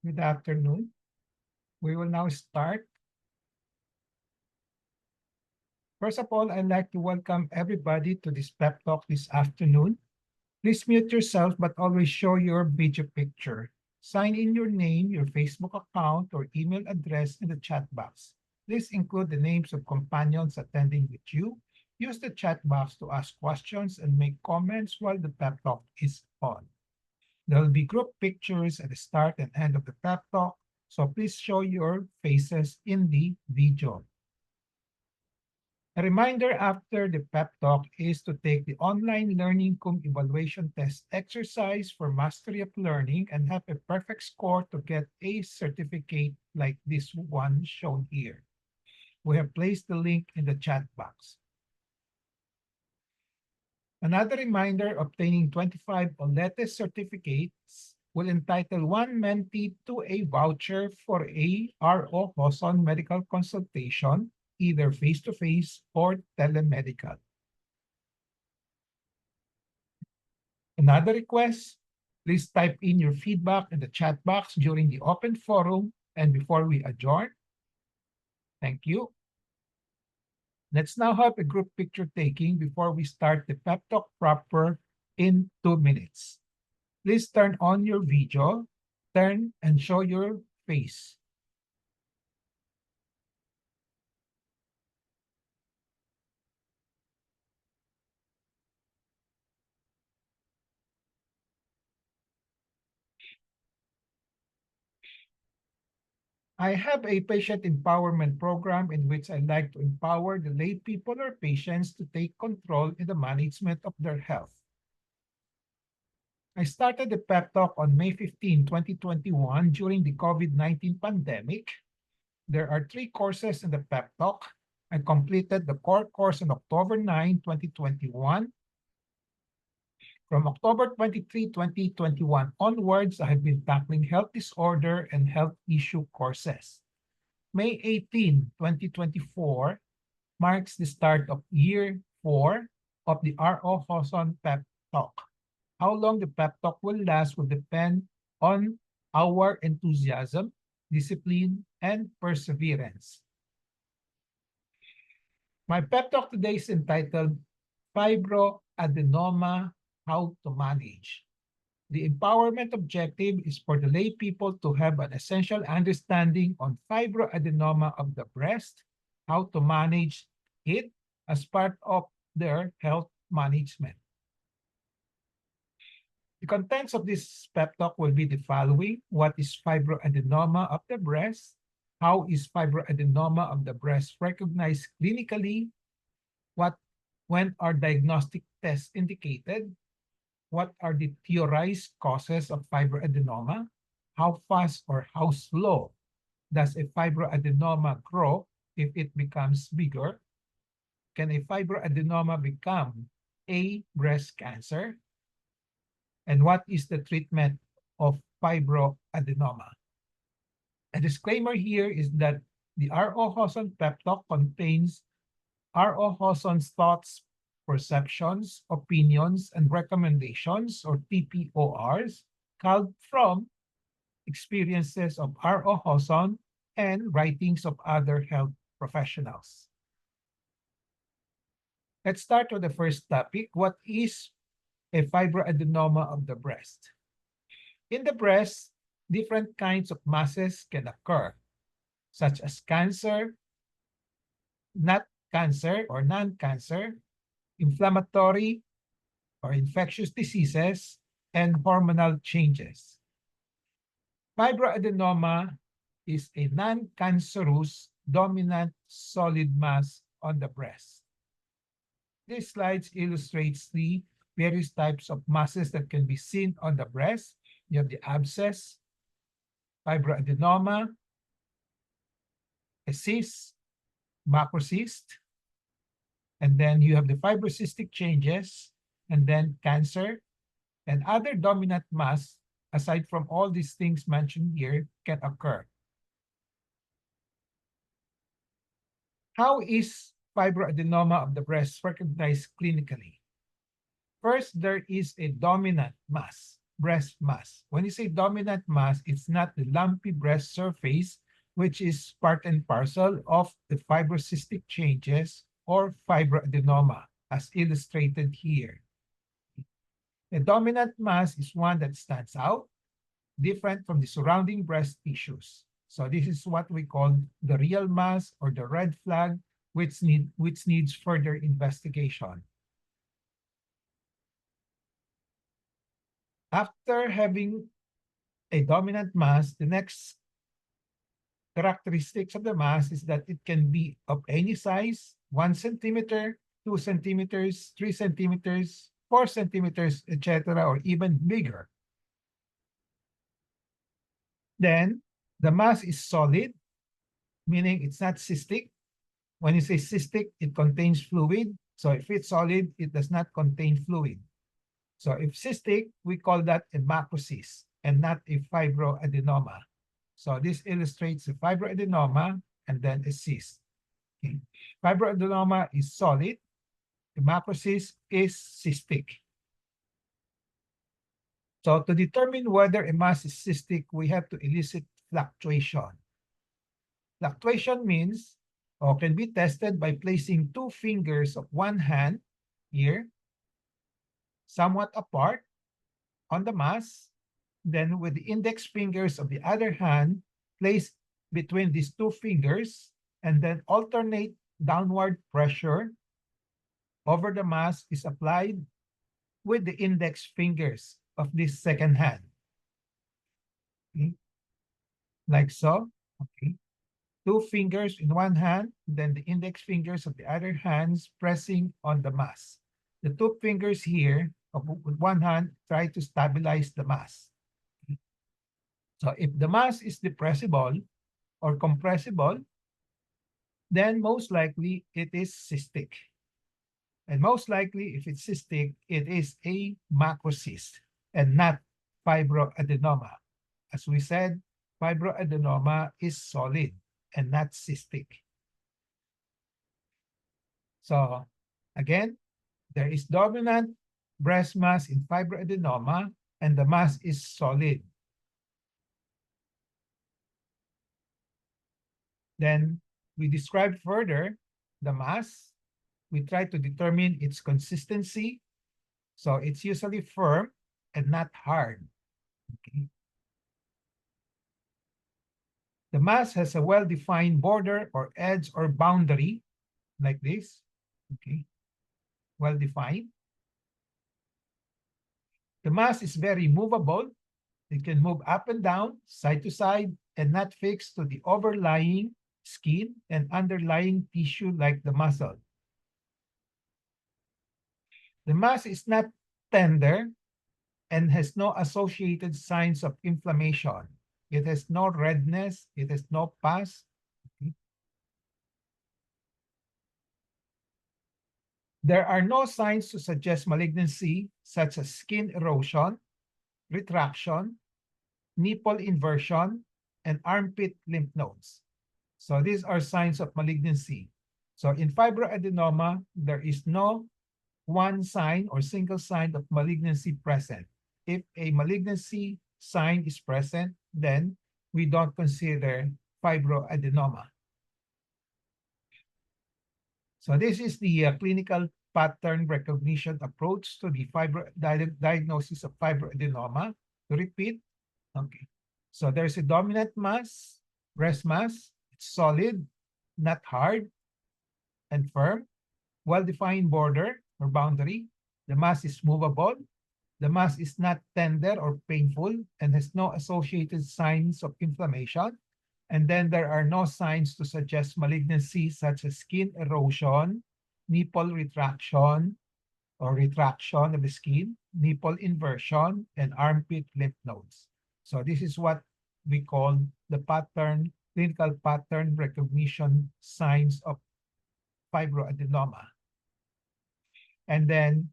Good afternoon. We will now start. First of all, I'd like to welcome everybody to this pep talk this afternoon. Please mute yourself, but always show your video picture. Sign in your name, your Facebook account, or email address in the chat box. Please include the names of companions attending with you. Use the chat box to ask questions and make comments while the pep talk is on. There will be group pictures at the start and end of the pep talk, so please show your faces in the video. A reminder after the pep talk is to take the online learning cum evaluation test exercise for mastery of learning and have a perfect score to get a certificate like this one shown here. We have placed the link in the chat box. Another reminder, obtaining 25 OLETE certificates will entitle one mentee to a voucher for a ROJoson medical consultation, either face-to-face or telemedical. Another request, please type in your feedback in the chat box during the open forum and before we adjourn. Thank you. Let's now have a group picture taking before we start the pep talk proper in 2 minutes. Please turn on your video, turn and show your face. I have a patient empowerment program in which I like to empower the lay people or patients to take control in the management of their health. I started the pep talk on May 15, 2021 during the COVID-19 pandemic. There are 3 courses in the pep talk. I completed the core course on October 9, 2021. From October 23, 2021 onwards, I have been tackling health disorder and health issue courses. May 18, 2024 marks the start of year 4 of the ROJoson PEP Talk. How long the PEP Talk will last will depend on our enthusiasm, discipline, and perseverance. My PEP Talk today is entitled Fibroadenoma, How to Manage. The empowerment objective is for the lay people to have an essential understanding on fibroadenoma of the breast, how to manage it as part of their health management. The contents of this pep talk will be the following. What is fibroadenoma of the breast? How is fibroadenoma of the breast recognized clinically? When are diagnostic tests indicated? What are the theorized causes of fibroadenoma? How fast or how slow does a fibroadenoma grow if it becomes bigger? Can a fibroadenoma become a breast cancer? And what is the treatment of fibroadenoma? A disclaimer here is that the ROJoson pep talk contains ROJoson's thoughts, perceptions, opinions, and recommendations, or TPORs, culled from experiences of ROJoson and writings of other health professionals. Let's start with the first topic. What is a fibroadenoma of the breast? In the breast, different kinds of masses can occur, such as cancer, not cancer or non-cancer, inflammatory or infectious diseases, and hormonal changes. Fibroadenoma is a non-cancerous dominant solid mass on the breast. This slide illustrates the various types of masses that can be seen on the breast. You have the abscess, fibroadenoma, a cyst, macrocyst, and then you have the fibrocystic changes, and then cancer, and other dominant mass, aside from all these things mentioned here, can occur. How is fibroadenoma of the breast recognized clinically? First, there is a dominant mass. breast mass. When you say dominant mass, it's not the lumpy breast surface, which is part and parcel of the fibrocystic changes or fibroadenoma, as illustrated here. A dominant mass is one that stands out, different from the surrounding breast tissues. So this is what we call the real mass or the red flag, which needs further investigation. After having a dominant mass, the next characteristics of the mass is that it can be of any size, 1 centimeter, 2 centimeters, 3 centimeters, 4 centimeters, etc., or even bigger. Then the mass is solid, meaning it's not cystic. When you say cystic, it contains fluid. So if it's solid, it does not contain fluid. So if cystic, we call that a macrocyst and not a fibroadenoma. So this illustrates a fibroadenoma and then a cyst. Okay. Fibroadenoma is solid. The macrocyst is cystic. So to determine whether a mass is cystic, we have to elicit fluctuation. Fluctuation means, or can be tested by placing 2 fingers of one hand here, somewhat apart on the mass, then with the index fingers of the other hand placed between these 2 fingers, and then alternate downward pressure over the mass is applied with the index fingers of this second hand. Okay. Like so. Okay. 2 fingers in one hand, then the index fingers of the other hands pressing on the mass. The 2 fingers here with one hand try to stabilize the mass. Okay. So if the mass is depressible or compressible, then most likely it is cystic. And most likely, if it's cystic, it is a macrocyst and not fibroadenoma. As we said, fibroadenoma is solid and not cystic. So again, there is dominant breast mass in fibroadenoma and the mass is solid. Then we describe further the mass. We try to determine its consistency. So it's usually firm and not hard. Okay. The mass has a well-defined border or edge or boundary like this. Okay. Well-defined. The mass is very movable. It can move up and down, side to side, and not fixed to the overlying skin and underlying tissue like the muscle. The mass is not tender and has no associated signs of inflammation. It has no redness. It has no pus. Okay. There are no signs to suggest malignancy, such as skin erosion, retraction, nipple inversion, and armpit lymph nodes. So these are signs of malignancy. So in fibroadenoma, there is no one sign or single sign of malignancy present. If a malignancy sign is present, then we don't consider fibroadenoma. So this is the clinical pattern recognition approach to the diagnosis of fibroadenoma. To repeat, okay. So there's a dominant mass, breast mass. It's solid, not hard, and firm. Well-defined border or boundary. The mass is movable. The mass is not tender or painful and has no associated signs of inflammation. And then there are no signs to suggest malignancy such as skin erosion, nipple retraction or retraction of the skin, nipple inversion, and armpit lymph nodes. So this is what we call the pattern, clinical pattern recognition signs of fibroadenoma. And then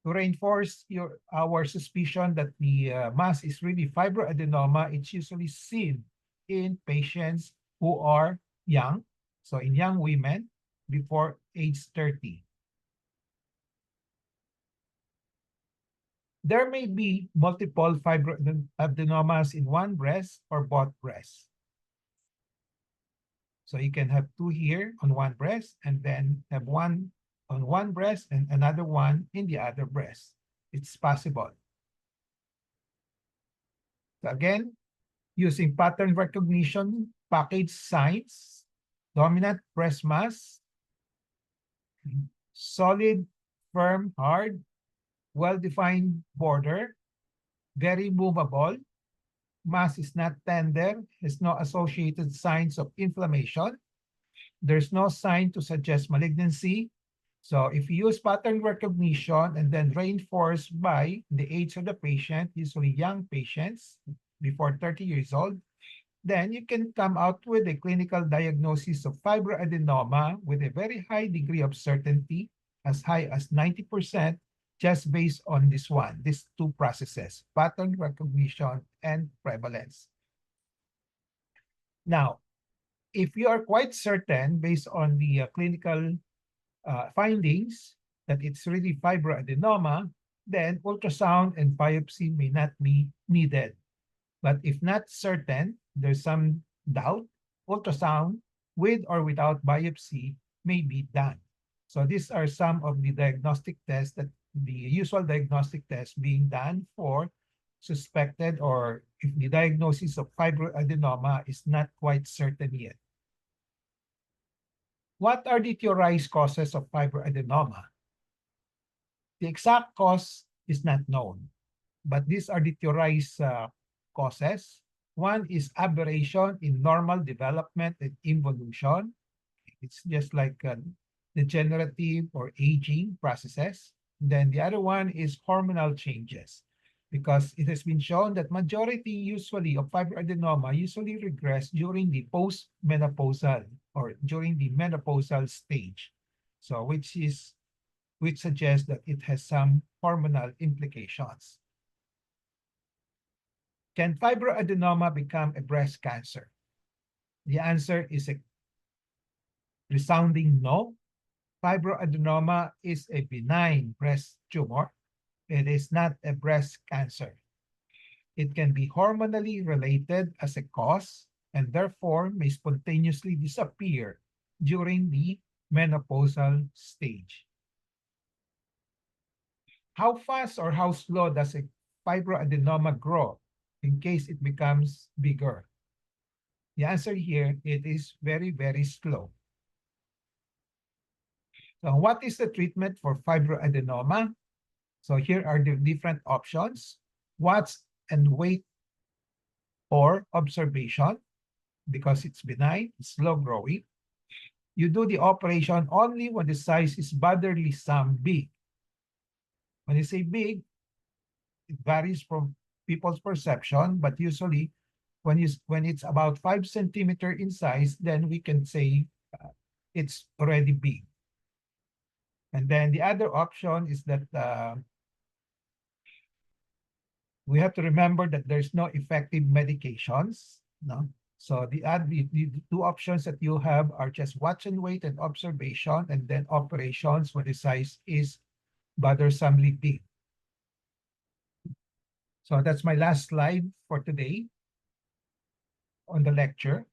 to reinforce our suspicion that the mass is really fibroadenoma, it's usually seen in patients who are young, so in young women before age 30. There may be multiple fibroadenomas in one breast or both breasts. So you can have two here on one breast and then have one on one breast and another one in the other breast. It's possible. So again, using pattern recognition, package signs, dominant breast mass, solid, firm, hard, well-defined border, very movable, mass is not tender, has no associated signs of inflammation. There's no sign to suggest malignancy. So if you use pattern recognition and then reinforced by the age of the patient, usually young patients before 30 years old, then you can come out with a clinical diagnosis of fibroadenoma with a very high degree of certainty, as high as 90%, just based on these two processes, pattern recognition and prevalence. Now, if you are quite certain based on the clinical findings that it's really fibroadenoma, then ultrasound and biopsy may not be needed. But if not certain, there's some doubt, ultrasound with or without biopsy may be done. So these are some of the diagnostic tests that the usual diagnostic tests being done for suspected or if the diagnosis of fibroadenoma is not quite certain yet. What are the theorized causes of fibroadenoma? The exact cause is not known, but these are the theorized causes. One is aberration in normal development and involution. It's just like degenerative or aging processes. Then the other one is hormonal changes, because it has been shown that majority usually of fibroadenoma usually regress during the post-menopausal or during the menopausal stage. So which suggests that it has some hormonal implications. Can fibroadenoma become a breast cancer? The answer is a resounding no. Fibroadenoma is a benign breast tumor. It is not a breast cancer. It can be hormonally related as a cause and therefore may spontaneously disappear during the menopausal stage. How fast or how slow does a fibroadenoma grow in case it becomes bigger? The answer here, it is very, very slow. So what is the treatment for fibroadenoma? So here are the different options. Watch and wait or observation, because it's benign, it's slow growing. You do the operation only when the size is bothersome big. When you say big, it varies from people's perception, but usually when it's about 5 centimeters in size, then we can say it's already big. And then the other option is that we have to remember that there's no effective medications. No? So the two options that you have are just watch and wait and observation, and then operations when the size is bothersomely big. So that's my last slide for today on the lecture.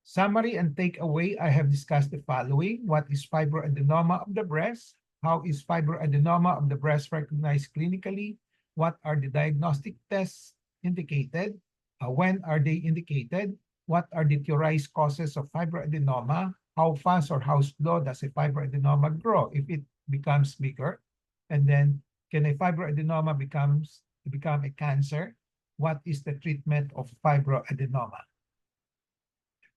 Summary and takeaway, I have discussed the following. What is fibroadenoma of the breast? How is fibroadenoma of the breast recognized clinically? What are the diagnostic tests indicated? When are they indicated? What are the theorized causes of fibroadenoma? How fast or how slow does a fibroadenoma grow if it becomes bigger? And then can a fibroadenoma become a cancer? What is the treatment of fibroadenoma?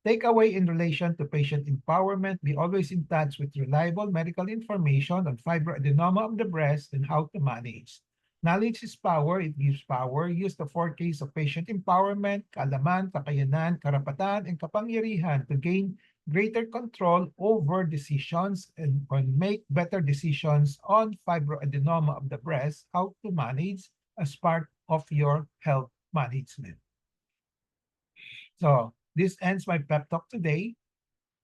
Takeaway in relation to patient empowerment, be always in touch with reliable medical information on fibroadenoma of the breast and how to manage. Knowledge is power, it gives power. Use the 4 Ks of patient empowerment, kaalaman, kakayanan, karapatan, and kapangyarihan to gain greater control over decisions and make better decisions on fibroadenoma of the breast, how to manage as part of your health management. So this ends my pep talk today.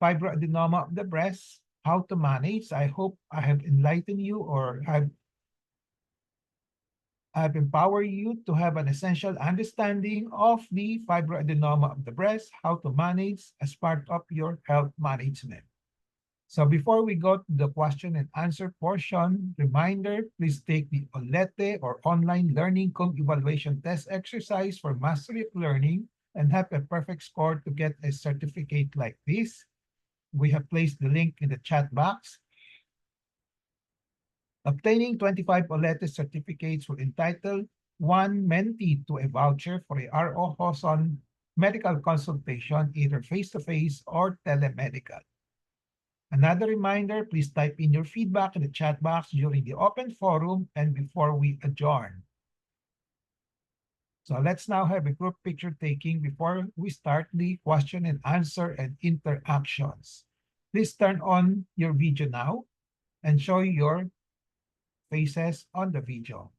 Fibroadenoma of the breast, how to manage. I hope I have enlightened you or I've I've empowered you to have an essential understanding of the fibroadenoma of the breast, how to manage as part of your health management. So before we go to the question and answer portion, reminder, please take the OLETE or Online Learning Co-Evaluation Test exercise for mastery of learning and have a perfect score to get a certificate like this. We have placed the link in the chat box. Obtaining 25 OLETE certificates will entitle one mentee to a voucher for a ROJoson medical consultation, either face-to-face or telemedical. Another reminder, please type in your feedback in the chat box during the open forum and before we adjourn. So let's now have a group picture taking before we start the question and answer and interactions. Please turn on your video now and show your faces on the video.